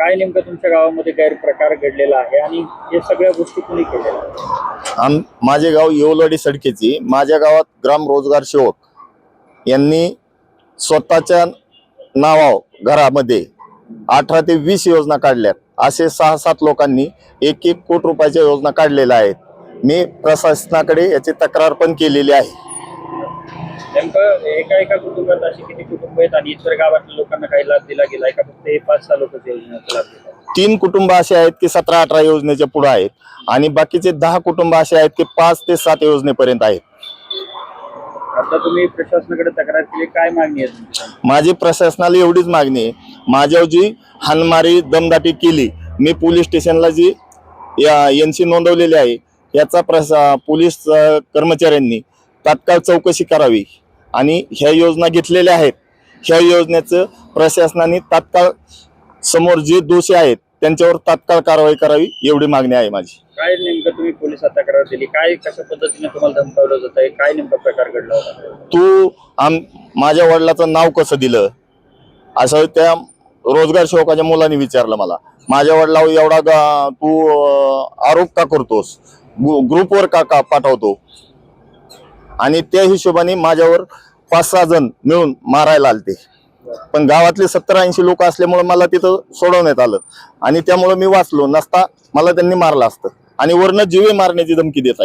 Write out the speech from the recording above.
काय नेमकं तुमच्या गावामध्ये गैरप्रकार घडलेला आहे आणि हे सगळ्या गोष्टी कुणी केलेल्या? माझे गाव येवलवाडी सडकेची, माझ्या गावात ग्राम रोजगार सेवक यांनी स्वतःच्या नावावर घरामध्ये 18 ते 20 योजना काढल्यात. असे 6-7 लोकांनी 1-1 कोटी रुपयाच्या योजना काढलेल्या आहेत. मी प्रशासनाकडे याची तक्रार पण केलेली आहे. नेमकं एका कुटुंबात अशी किती कुटुंब आहेत आणि इतर गावातल्या लोकांना काही लाभ दिला गेलाय का फक्त हे 5-6 लोक योजनेचा लाभ दिला? 3 कुटुंब असे आहेत की 17-18 योजनेच्या पुढे आहेत आणि बाकीचे 10 कुटुंब असे आहेत की 5 ते 7 योजनेपर्यंत आहेत. आता तुम्ही प्रशासनाकडे तक्रार केली, काय मागणी आहे तुमची? माझी प्रशासनाला एवढीच मागणी आहे, माझ्यावर जी हाणमारी दमदाटी केली, मी पोलीस स्टेशनला जी एनसी नोंदवलेली आहे, याचा पोलीस कर्मचाऱ्यांनी तात्काळ चौकशी करावी आणि ह्या योजना घेतलेल्या आहेत, ह्या योजनेचं प्रशासनाने तात्काळ समोर जे दोषी आहेत त्यांच्यावर तात्काळ कारवाई करावी, एवढी मागणी आहे माझी. काय नेमकं तुम्ही पोलिसात तक्रार दिली, काय कशा पद्धतीने तुम्हाला धमकावलं जात आहे, काय नेमका प्रकार घडला होता? तू माझ्या वडिलाचं नाव कसं दिलं असं त्या रोजगार सेवकाच्या मुलाने विचारलं मला. माझ्या वडिलावर एवढा तू आरोप का करतोस, ग्रुपवर का पाठवतो? आणि त्या हिशोबाने माझ्यावर 5-6 जण मिळून मारायला आलते, पण गावातले 70-80 लोक असल्यामुळे मला तिथं सोडवण्यात आलं आणि त्यामुळे मी वाचलो, नसता मला त्यांनी मारलं असतं आणि वरनं जीवे मारण्याची धमकी देत आहेत.